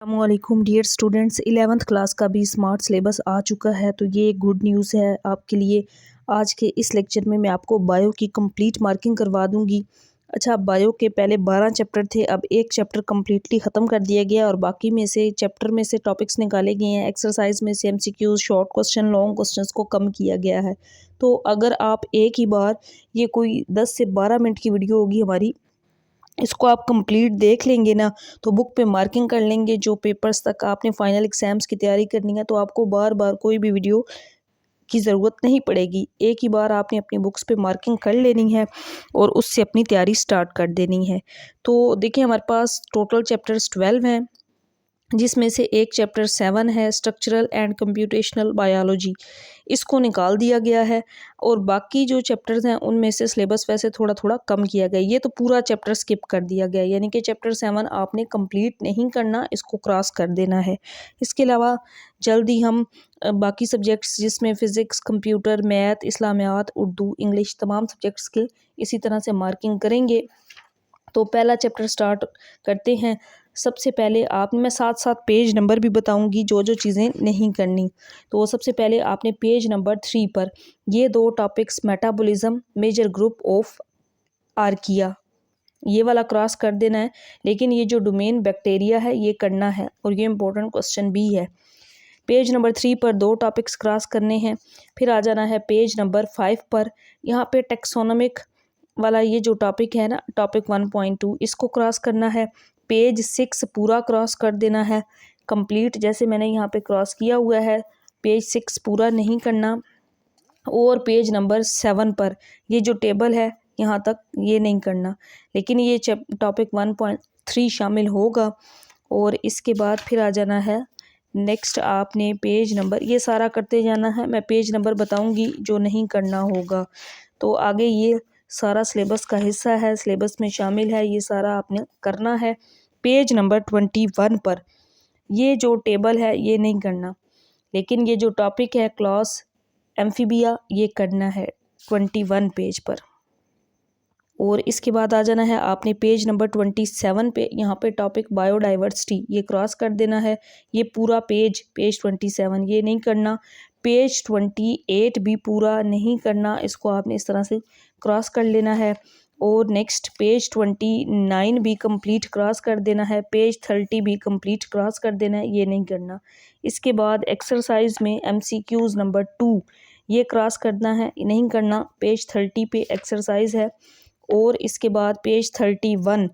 अस्सलामुअलैकुम dear students, 11th class का भी स्मार्ट सिलेबस आ चुका है। तो ये एक गुड न्यूज़ है आपके लिए। आज के इस लेक्चर में मैं आपको बायो की कंप्लीट मार्किंग करवा दूंगी। अच्छा, बायो के पहले 12 चैप्टर थे, अब एक चैप्टर कम्प्लीटली ख़त्म कर दिया गया और बाकी में से चैप्टर में से टॉपिक्स निकाले गए हैं। एक्सरसाइज में से MCQs, short question, long questions को कम किया गया है। तो अगर आप एक ही बार, ये कोई 10 से 12 मिनट की वीडियो होगी हमारी, इसको आप कंप्लीट देख लेंगे ना, तो बुक पे मार्किंग कर लेंगे। जो पेपर्स तक आपने फाइनल एग्ज़ाम्स की तैयारी करनी है, तो आपको बार बार कोई भी वीडियो की ज़रूरत नहीं पड़ेगी। एक ही बार आपने अपनी बुक्स पे मार्किंग कर लेनी है और उससे अपनी तैयारी स्टार्ट कर देनी है। तो देखिए, हमारे पास टोटल चैप्टर्स 12 हैं, जिसमें से एक चैप्टर 7 है, स्ट्रक्चरल एंड कंप्यूटेशनल बायोलॉजी, इसको निकाल दिया गया है। और बाकी जो चैप्टर्स हैं उनमें से सिलेबस वैसे थोड़ा थोड़ा कम किया गया, ये तो पूरा चैप्टर स्किप कर दिया गया, यानी कि चैप्टर 7 आपने कंप्लीट नहीं करना, इसको क्रॉस कर देना है। इसके अलावा जल्दी हम बाकी सब्जेक्ट्स, जिसमें फ़िज़िक्स, कंप्यूटर, मैथ, इस्लामियात, उर्दू, इंग्लिश, तमाम सब्जेक्ट्स के इसी तरह से मार्किंग करेंगे। तो पहला चैप्टर स्टार्ट करते हैं। सबसे पहले मैं साथ साथ पेज नंबर भी बताऊंगी, जो जो चीज़ें नहीं करनी। तो सबसे पहले आपने पेज नंबर 3 पर ये दो topics, metabolism, major group of archaea, ये वाला क्रॉस कर देना है। लेकिन ये जो डोमेन बैक्टीरिया है ये करना है, और ये इंपॉर्टेंट क्वेश्चन भी है। पेज नंबर 3 पर दो टॉपिक्स क्रॉस करने हैं। फिर आ जाना है पेज नंबर 5 पर, यहाँ पे टेक्सोनोमिक वाला ये जो टॉपिक है ना, टॉपिक 1.2, इसको क्रॉस करना है। पेज 6 पूरा क्रॉस कर देना है कंप्लीट, जैसे मैंने यहाँ पे क्रॉस किया हुआ है। पेज 6 पूरा नहीं करना। और पेज नंबर 7 पर ये जो टेबल है यहाँ तक ये नहीं करना, लेकिन ये टॉपिक 1.3 शामिल होगा। और इसके बाद फिर आ जाना है नेक्स्ट, आपने पेज नंबर, ये सारा करते जाना है। मैं पेज नंबर बताऊंगी जो नहीं करना होगा। तो आगे ये सारा सिलेबस का हिस्सा है, सिलेबस में शामिल है, ये सारा आपने करना है। पेज नंबर 21 पर ये जो टेबल है ये नहीं करना, लेकिन ये जो टॉपिक है क्लॉस एम्फीबिया, ये करना है 21 पेज पर। और इसके बाद आ जाना है आपने पेज नंबर 27 पे, यहाँ पे टॉपिक बायोडाइवर्सिटी, ये क्रॉस कर देना है। ये पूरा पेज 27 ये नहीं करना। पेज 28 भी पूरा नहीं करना, इसको आपने इस तरह से क्रॉस कर लेना है। और नेक्स्ट पेज 29 भी कंप्लीट क्रॉस कर देना है। पेज 30 भी कंप्लीट क्रॉस कर देना है, ये नहीं करना। इसके बाद एक्सरसाइज में MCQs नंबर 2 ये क्रॉस करना है, नहीं करना। पेज 30 पे एक्सरसाइज है। और इसके बाद पेज 31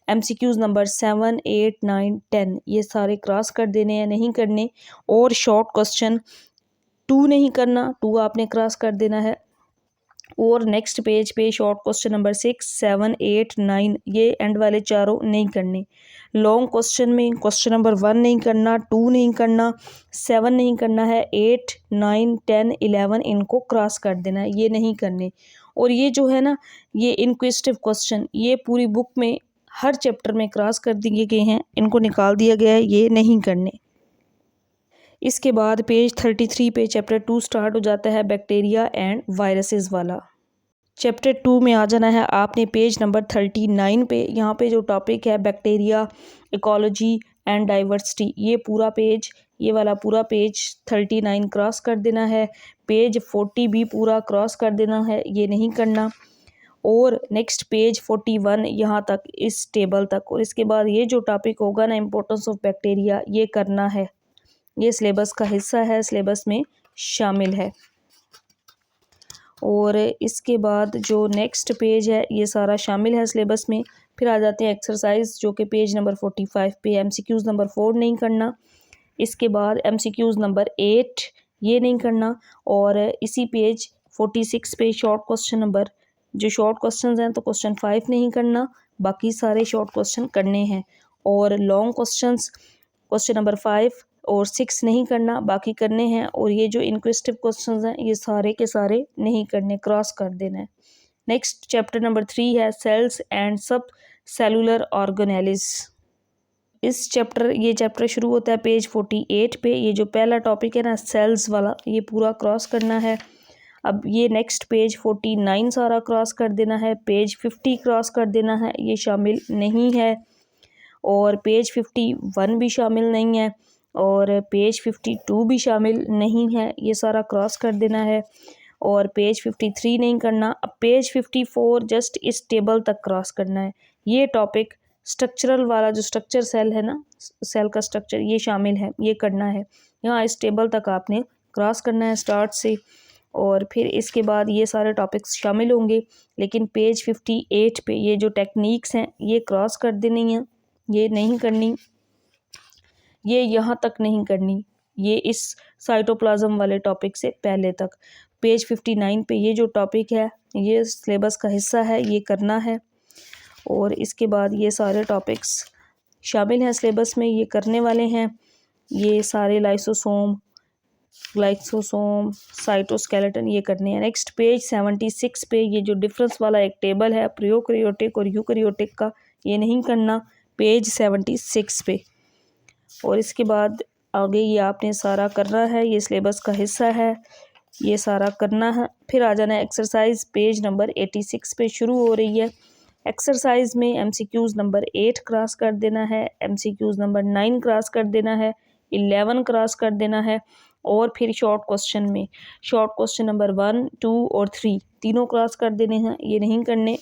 MCQs नंबर 7, 8, 9, 10 ये सारे क्रॉस कर देने हैं, नहीं करने। और शॉर्ट क्वेश्चन 2 नहीं करना, 2 आपने क्रॉस कर देना है। और नेक्स्ट पेज पे शॉर्ट क्वेश्चन नंबर 6, 7, 8, 9 ये एंड वाले चारों नहीं करने। लॉन्ग क्वेश्चन में क्वेश्चन नंबर 1 नहीं करना, 2 नहीं करना, 7 नहीं करना है, 8, 9, 10, 11 इनको क्रॉस कर देना है, ये नहीं करने। और ये जो है ना, ये इंक्विजिटिव क्वेश्चन, ये पूरी बुक में हर चैप्टर में क्रॉस कर दिए गए हैं, इनको निकाल दिया गया है, ये नहीं करने। इसके बाद पेज 33 पे चैप्टर 2 स्टार्ट हो जाता है, बैक्टीरिया एंड वायरसेस वाला। चैप्टर 2 में आ जाना है आपने पेज नंबर 39 पे, यहाँ पे जो टॉपिक है बैक्टीरिया, इकोलॉजी एंड डाइवर्सिटी, ये पूरा पेज, ये वाला पूरा पेज 39 क्रॉस कर देना है। पेज 40 भी पूरा क्रॉस कर देना है, ये नहीं करना। और नेक्स्ट पेज 41 यहाँ तक, इस टेबल तक। और इसके बाद ये जो टॉपिक होगा ना, इम्पोर्टेंस ऑफ बैक्टीरिया, ये करना है, ये सिलेबस का हिस्सा है, सिलेबस में शामिल है। और इसके बाद जो नेक्स्ट पेज है ये सारा शामिल है सिलेबस में। फिर आ जाते हैं एक्सरसाइज, जो कि पेज नंबर 45 पे MCQs नंबर 4 नहीं करना। इसके बाद MCQs नंबर 8 ये नहीं करना। और इसी पेज 46 पे शॉर्ट क्वेश्चन नंबर, जो शॉर्ट क्वेश्चन हैं, तो क्वेश्चन 5 नहीं करना, बाकी सारे शॉर्ट क्वेश्चन करने हैं। और लॉन्ग क्वेश्चंस क्वेश्चन नंबर 5 और 6 नहीं करना, बाकी करने हैं। और ये जो इंक्विजिटिव क्वेश्चंस हैं ये सारे के सारे नहीं करने, क्रॉस कर देना है। नेक्स्ट चैप्टर नंबर 3 है सेल्स एंड सब सेलुलर ऑर्गेनेलिज। ये चैप्टर शुरू होता है पेज 48 पे। ये जो पहला टॉपिक है ना, सेल्स वाला, ये पूरा क्रॉस करना है। अब ये नेक्स्ट पेज 49 सारा क्रॉस कर देना है। पेज 50 क्रॉस कर देना है, ये शामिल नहीं है। और पेज 51 भी शामिल नहीं है और पेज 52 भी शामिल नहीं है, ये सारा क्रॉस कर देना है। और पेज 53 नहीं करना। अब पेज 54 जस्ट इस टेबल तक क्रॉस करना है। ये टॉपिक स्ट्रक्चरल वाला जो स्ट्रक्चर सेल है ना, सेल का स्ट्रक्चर ये शामिल है, ये करना है। यहाँ इस टेबल तक आपने क्रॉस करना है स्टार्ट से। और फिर इसके बाद ये सारे टॉपिक्स शामिल होंगे, लेकिन पेज 58 पे ये जो टेक्निक्स हैं ये क्रॉस कर देनी है, ये नहीं करनी, ये यहाँ तक नहीं करनी, ये इस साइटोप्लाज्म वाले टॉपिक से पहले तक। पेज 59 पे ये जो टॉपिक है ये सिलेबस का हिस्सा है, ये करना है। और इसके बाद ये सारे टॉपिक्स शामिल हैं सिलेबस में, ये करने वाले हैं। ये सारे लाइसोसोम, ग्लाइसोसोम, साइटोस्केलेटन ये करने हैं। नेक्स्ट पेज 76 पे ये जो डिफरेंस वाला एक टेबल है प्रोकैरियोटिक और यूकैरियोटिक का, ये नहीं करना, पेज 76 पे। और इसके बाद आगे ये आपने सारा करना है, ये सिलेबस का हिस्सा है, ये सारा करना है। फिर आ जाना है एक्सरसाइज, पेज नंबर 86 पे शुरू हो रही है। एक्सरसाइज में MCQs नंबर 8 क्रॉस कर देना है, MCQs नंबर 9 क्रॉस कर देना है, 11 क्रॉस कर देना है। और फिर शॉर्ट क्वेश्चन में शॉर्ट क्वेश्चन नंबर 1, 2 और 3 तीनों क्रॉस कर देने हैं, ये नहीं करने।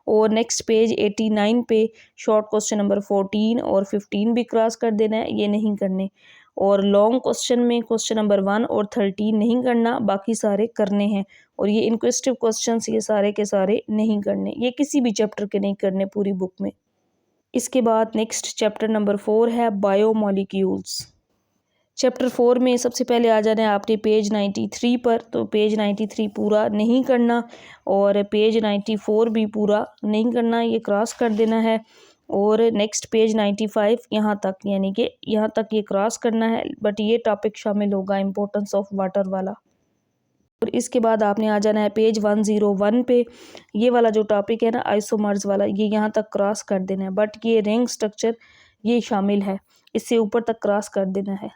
और नेक्स्ट पेज 89 पे शॉर्ट क्वेश्चन नंबर 14 और 15 भी क्रॉस कर देना है, ये नहीं करने। और लॉन्ग क्वेश्चन में क्वेश्चन नंबर 1 और 13 नहीं करना, बाकी सारे करने हैं। और ये इंक्वेस्टिव क्वेश्चंस ये सारे के सारे नहीं करने, ये किसी भी चैप्टर के नहीं करने पूरी बुक में। इसके बाद नेक्स्ट चैप्टर नंबर 4 है बायोमोलिक्यूल्स। चैप्टर 4 में सबसे पहले आ जाना है आपने पेज 93 पर, तो पेज 93 पूरा नहीं करना और पेज 94 भी पूरा नहीं करना, ये क्रॉस कर देना है। और नेक्स्ट पेज 95 यहाँ तक, यानी कि यहाँ तक ये क्रॉस करना है, बट ये टॉपिक शामिल होगा इम्पोर्टेंस ऑफ वाटर वाला। और इसके बाद आपने आ जाना है पेज 101 पे, ये वाला जो टॉपिक है ना आइसोमर्स वाला, ये यहाँ तक क्रॉस कर देना है, बट ये रिंग स्ट्रक्चर ये शामिल है, इससे ऊपर तक क्रॉस कर देना है।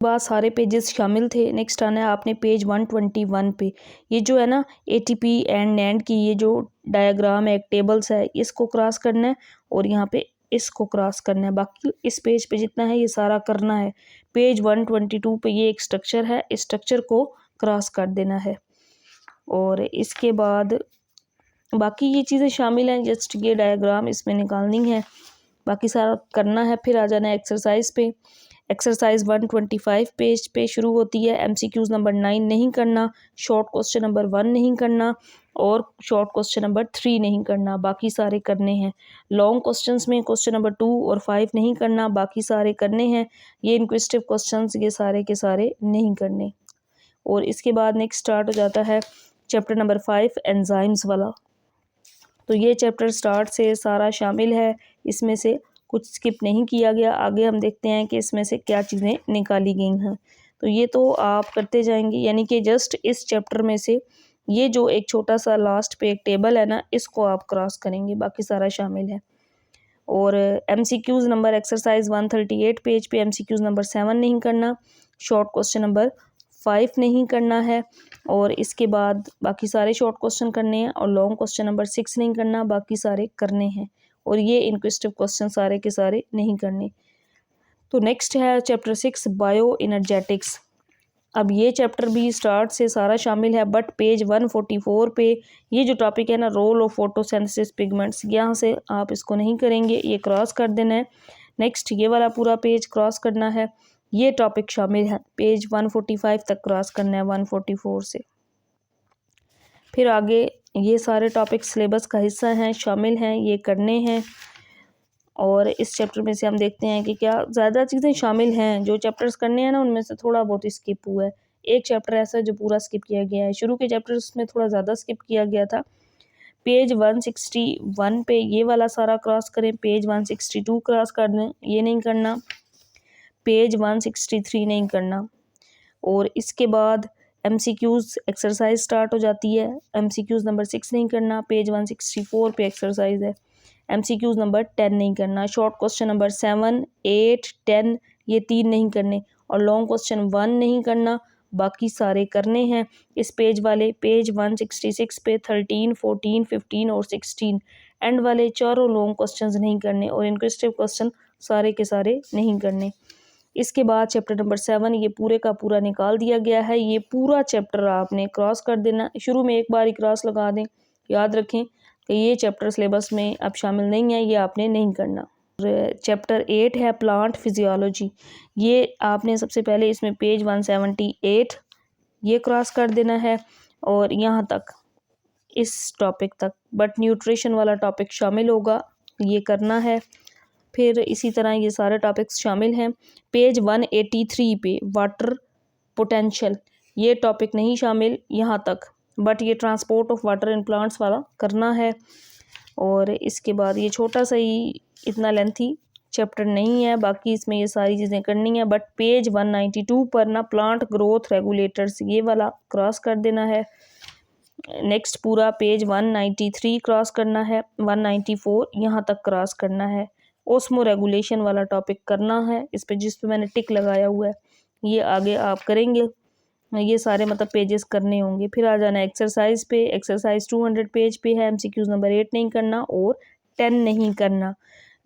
बाद सारे पेजेस शामिल थे। नेक्स्ट आना है आपने पेज 121 पे, ये जो है ना ATP एंड NAND की ये जो डायग्राम है, एक टेबल्स है, इसको क्रॉस करना है और यहाँ पे इसको क्रॉस करना है। बाकी इस पेज पे जितना है ये सारा करना है। पेज 122 पे ये एक स्ट्रक्चर है, इस स्ट्रक्चर को क्रॉस कर देना है। और इसके बाद बाकी ये चीज़ें शामिल हैं, जस्ट ये डायग्राम इसमें निकालनी है, बाकी सारा करना है। फिर आ जाना है एक्सरसाइज पे। एक्सरसाइज 125 पेज पे शुरू होती है। MCQs नंबर 9 नहीं करना, शॉर्ट क्वेश्चन नंबर 1 नहीं करना और शॉर्ट क्वेश्चन नंबर 3 नहीं करना, बाकी सारे करने हैं। लॉन्ग क्वेश्चंस में क्वेश्चन नंबर 2 और 5 नहीं करना, बाकी सारे करने हैं। ये इनक्विजिटिव क्वेश्चंस ये सारे के सारे नहीं करने। और इसके बाद नेक्स्ट स्टार्ट हो जाता है चैप्टर नंबर 5 एंजाइम्स वाला। तो ये चैप्टर स्टार्ट से सारा शामिल है, इसमें से कुछ स्किप नहीं किया गया। आगे हम देखते हैं कि इसमें से क्या चीज़ें निकाली गई हैं, तो ये तो आप करते जाएंगे, यानी कि जस्ट इस चैप्टर में से ये जो एक छोटा सा लास्ट पे एक टेबल है ना, इसको आप क्रॉस करेंगे, बाकी सारा शामिल है। और MCQs नंबर एक्सरसाइज 138 पेज पे MCQs नंबर 7 नहीं करना, शॉर्ट क्वेश्चन नंबर 5 नहीं करना है। और इसके बाद बाकी सारे शॉर्ट क्वेश्चन करने हैं और लॉन्ग क्वेश्चन नंबर 6 नहीं करना, बाकी सारे करने हैं। और ये इनक्विजिटिव क्वेश्चन सारे के सारे नहीं करने। तो नेक्स्ट है चैप्टर 6 बायो इनर्जेटिक्स। अब ये चैप्टर भी स्टार्ट से सारा शामिल है, बट पेज 144 पे ये जो टॉपिक है ना रोल ऑफ फोटोसिंथेसिस पिगमेंट्स, यहाँ से आप इसको नहीं करेंगे, ये क्रॉस कर देना है। नेक्स्ट ये वाला पूरा पेज क्रॉस करना है, ये टॉपिक शामिल है, पेज 145 तक क्रॉस करना है 144 से। फिर आगे ये सारे टॉपिक सिलेबस का हिस्सा हैं, शामिल हैं, ये करने हैं। और इस चैप्टर में से हम देखते हैं कि क्या ज़्यादा चीज़ें शामिल हैं। जो चैप्टर्स करने हैं ना उनमें से थोड़ा बहुत स्किप हुआ है, एक चैप्टर ऐसा है जो पूरा स्किप किया गया है। शुरू के चैप्टर्स में थोड़ा ज़्यादा स्किप किया गया था। पेज 161 पे ये वाला सारा क्रॉस करें, पेज 162 क्रॉस कर दें, ये नहीं करना, पेज 163 नहीं करना। और इसके बाद MCQs एक्सरसाइज स्टार्ट हो जाती है। MCQs नंबर 6 नहीं करना, पेज 164 पे एक्सरसाइज है। MCQs नंबर 10 नहीं करना, शॉर्ट क्वेश्चन नंबर 7, 8, 10 ये 3 नहीं करने और लॉन्ग क्वेश्चन 1 नहीं करना, बाकी सारे करने हैं। इस पेज वाले पेज 166 पे 13, 14, 15 और 16 एंड वाले चारों लॉन्ग क्वेश्चंस नहीं करने और इंक्विजिटिव क्वेश्चन सारे के सारे नहीं करने। इसके बाद चैप्टर नंबर 7 ये पूरे का पूरा निकाल दिया गया है। ये पूरा चैप्टर आपने क्रॉस कर देना, शुरू में एक बार ही क्रॉस लगा दें। याद रखें कि ये चैप्टर सिलेबस में अब शामिल नहीं है, ये आपने नहीं करना। चैप्टर 8 है प्लांट फिजियोलॉजी। ये आपने सबसे पहले इसमें पेज 178 ये क्रॉस कर देना है और यहाँ तक इस टॉपिक तक, बट न्यूट्रिशन वाला टॉपिक शामिल होगा, ये करना है। फिर इसी तरह ये सारे टॉपिक्स शामिल हैं। पेज 183 पे वाटर पोटेंशियल ये टॉपिक नहीं शामिल यहाँ तक, बट ये transport of water in plants वाला करना है। और इसके बाद ये छोटा सा ही, इतना लेंथी चैप्टर नहीं है, बाकी इसमें ये सारी चीज़ें करनी है। बट पेज 192 पर ना प्लांट ग्रोथ रेगुलेटर्स ये वाला क्रॉस कर देना है। नेक्स्ट पूरा पेज 193 क्रॉस करना है, 194 यहाँ तक क्रॉस करना है। ओस्मो रेगुलेशन वाला टॉपिक करना है, इस पे जिस पे मैंने टिक लगाया हुआ है ये आगे आप करेंगे। ये सारे मतलब पेजेस करने होंगे। फिर आ जाना एक्सरसाइज पे, एक्सरसाइज 200 पेज पे है। एमसीक्यूज नंबर 8 नहीं करना और 10 नहीं करना।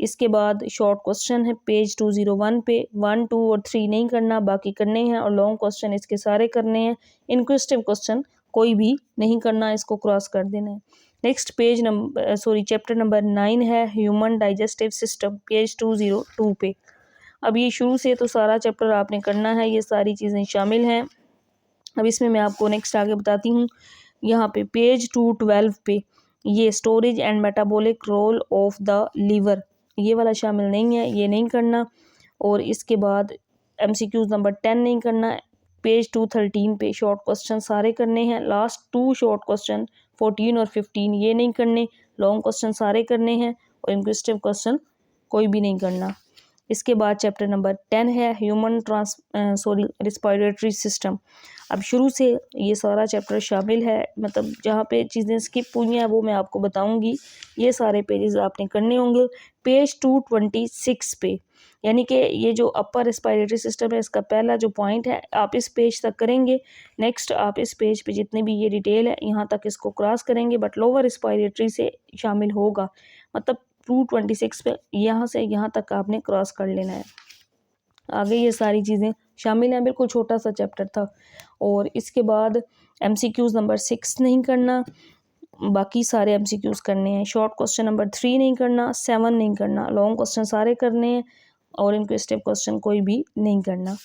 इसके बाद शॉर्ट क्वेश्चन है पेज 201 पे, 1, 2 और 3 नहीं करना, बाकी करने हैं। और लॉन्ग क्वेश्चन इसके सारे करने हैं। इंक्विजिटिव क्वेश्चन कोई भी नहीं करना, इसको क्रॉस कर देना है। Next page number chapter number 9 है ह्यूमन डाइजेस्टिव सिस्टम, पेज 202 पे। अब ये शुरू से तो सारा चैप्टर आपने करना है, ये सारी चीज़ें शामिल हैं। अब इसमें मैं आपको नेक्स्ट आगे बताती हूँ। यहाँ पे पेज 212 पे ये storage and metabolic role of the liver ये वाला शामिल नहीं है, ये नहीं करना। और इसके बाद एमसीक्यूज नंबर 10 नहीं करना। पेज 213 पे शॉर्ट क्वेश्चन सारे करने हैं। लास्ट 2 शॉर्ट क्वेश्चन 14 और 15 ये नहीं करने, लॉन्ग क्वेश्चन सारे करने हैं और इंक्विजिटिव क्वेश्चन कोई भी नहीं करना। इसके बाद चैप्टर नंबर 10 है ह्यूमन रिस्पिरेटरी सिस्टम। अब शुरू से ये सारा चैप्टर शामिल है, मतलब जहाँ पे चीज़ें स्किप हुई हैं वो मैं आपको बताऊंगी। ये सारे पेजेस आपने करने होंगे। पेज 226 पे, यानी कि ये जो अपर रिस्पिरेटरी सिस्टम है इसका पहला जो पॉइंट है आप इस पेज तक करेंगे। नेक्स्ट आप इस पेज पे जितने भी ये डिटेल है यहाँ तक इसको क्रॉस करेंगे, बट लोअर रिस्पिरेटरी से शामिल होगा। मतलब 226 पे यहाँ से यहाँ तक आपने क्रॉस कर लेना है। आगे ये सारी चीज़ें शामिल हैं, बिल्कुल छोटा सा चैप्टर था। और इसके बाद एमसीक्यूज़ नंबर 6 नहीं करना, बाकी सारे एमसीक्यूज़ करने हैं। शॉर्ट क्वेश्चन नंबर 3 नहीं करना, 7 नहीं करना, लॉन्ग क्वेश्चन सारे करने हैं और इंक्विजिटिव क्वेश्चन कोई भी नहीं करना।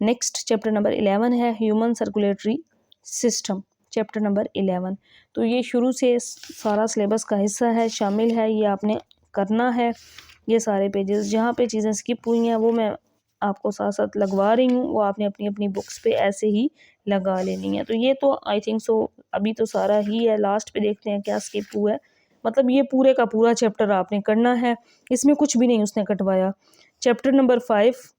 नेक्स्ट चैप्टर नंबर 11 है human circulatory system, chapter number 11। तो ये शुरू से सारा सिलेबस का हिस्सा है, शामिल है, ये आपने करना है। ये सारे पेजेस जहाँ पे चीज़ें स्किप हुई हैं वो मैं आपको साथ साथ लगवा रही हूँ, वो आपने अपनी अपनी बुक्स पे ऐसे ही लगा लेनी है। तो ये तो आई थिंक सो अभी तो सारा ही है, लास्ट पे देखते हैं क्या स्किप हुआ है। मतलब ये पूरे का पूरा चैप्टर आपने करना है, इसमें कुछ भी नहीं उसने कटवाया। Chapter number 5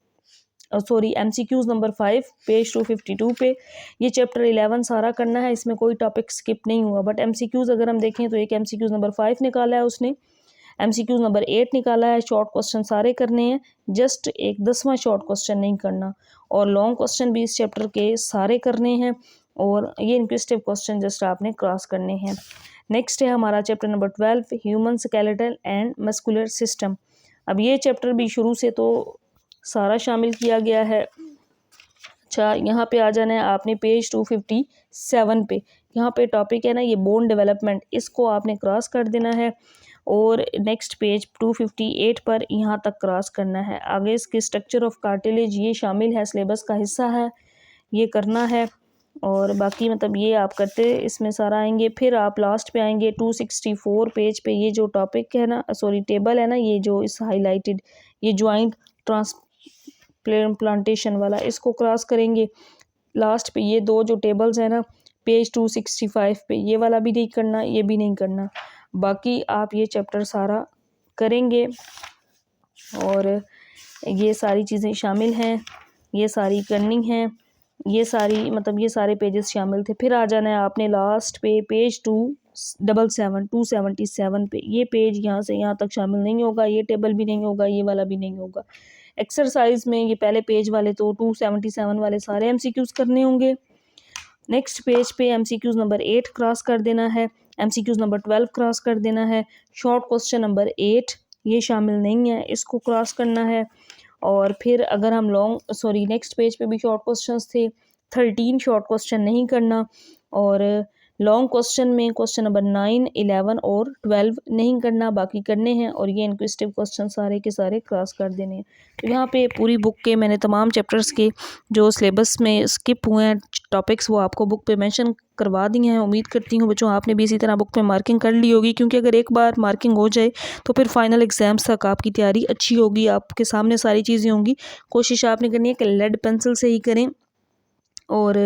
MCQs number 5 page 252 पे, ये चैप्टर 11 सारा करना है, इसमें कोई टॉपिक स्किप नहीं हुआ। बट एमसीक्यूज़ अगर हम देखें तो एक एमसीक्यूज़ नंबर 5 निकाला है उसने, एमसीक्यूज़ नंबर 8 निकाला है। शॉर्ट क्वेश्चन सारे करने हैं, जस्ट एक 10वां शॉर्ट क्वेश्चन नहीं करना। और लॉन्ग क्वेश्चन भी इस चैप्टर के सारे करने हैं और ये इंक्विजिटिव क्वेश्चन जस्ट आपने क्रॉस करने हैं। नेक्स्ट है हमारा chapter number 12 human skeletal and muscular system. अब ये चैप्टर भी शुरू से तो सारा शामिल किया गया है। अच्छा, यहाँ पे आ जाना है आपने पेज 257 पे, यहाँ पे टॉपिक है ना ये बोन डेवलपमेंट, इसको आपने क्रॉस कर देना है। और नेक्स्ट पेज 258 पर यहाँ तक क्रॉस करना है। आगे इसके स्ट्रक्चर ऑफ कार्टिलेज ये शामिल है, सिलेबस का हिस्सा है, ये करना है। और बाकी मतलब ये आप करते इसमें सारा आएंगे। फिर आप लास्ट पे आएंगे 264 पेज पे, ये जो टॉपिक है ना टेबल है ना, ये जो इस हाईलाइटेड ये ज्वाइंट ट्रांसप्लांटेशन वाला, इसको क्रॉस करेंगे। लास्ट पे ये 2 जो टेबल्स है ना पेज 265 पे, ये वाला भी नहीं करना, ये भी नहीं करना। बाकी आप ये चैप्टर सारा करेंगे और ये सारी चीज़ें शामिल हैं, ये सारी करनी हैं, ये सारी मतलब ये सारे पेजेस शामिल थे। फिर आ जाना है आपने लास्ट पे पेज 277 पे, ये पेज यहाँ से यहाँ तक शामिल नहीं होगा, ये टेबल भी नहीं होगा, ये वाला भी नहीं होगा। एक्सरसाइज में ये पहले पेज वाले तो 277 वाले सारे एमसीक्यूज़ करने होंगे। नेक्स्ट पेज पे एमसीक्यूज़ नंबर 8 क्रॉस कर देना है। MCQs नंबर 12 क्रॉस कर देना है। शॉर्ट क्वेश्चन नंबर 8 ये शामिल नहीं है, इसको क्रॉस करना है। और फिर अगर हम नेक्स्ट पेज पे भी शॉर्ट क्वेश्चंस थे, 13 शॉर्ट क्वेश्चन नहीं करना। और लॉन्ग क्वेश्चन में क्वेश्चन नंबर 9, 11 और 12 नहीं करना, बाकी करने हैं। और ये इंक्विजिटिव क्वेश्चन सारे के सारे क्रॉस कर देने हैं। तो यहाँ पे पूरी बुक के मैंने तमाम चैप्टर्स के जो सिलेबस में स्किप हुए हैं टॉपिक्स वो आपको बुक पे मेंशन करवा दिए हैं। उम्मीद करती हूँ बच्चों आपने भी इसी तरह बुक पे मार्किंग कर ली होगी, क्योंकि अगर एक बार मार्किंग हो जाए तो फिर फाइनल एग्जाम्स तक आपकी तैयारी अच्छी होगी, आपके सामने सारी चीज़ें होंगी। कोशिश आपने करनी है कि लेड पेंसिल से ही करें। और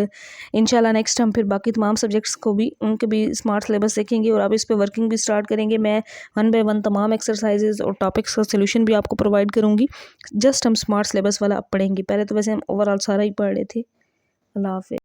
इंशाल्लाह नेक्स्ट हम फिर बाकी तमाम सब्जेक्ट्स को भी उनके भी स्मार्ट सिलेबस देखेंगे और आप इस पे वर्किंग भी स्टार्ट करेंगे। मैं 1 बाय 1 तमाम एक्सरसाइजेज और टॉपिक्स का सोल्यूशन भी आपको प्रोवाइड करूँगी। जस्ट हम स्मार्ट सिलेबस वाला अब पढ़ेंगे, पहले तो वैसे हम ओवरऑल सारा ही पढ़ रहे थे। अल्लाह हाफ़िज़।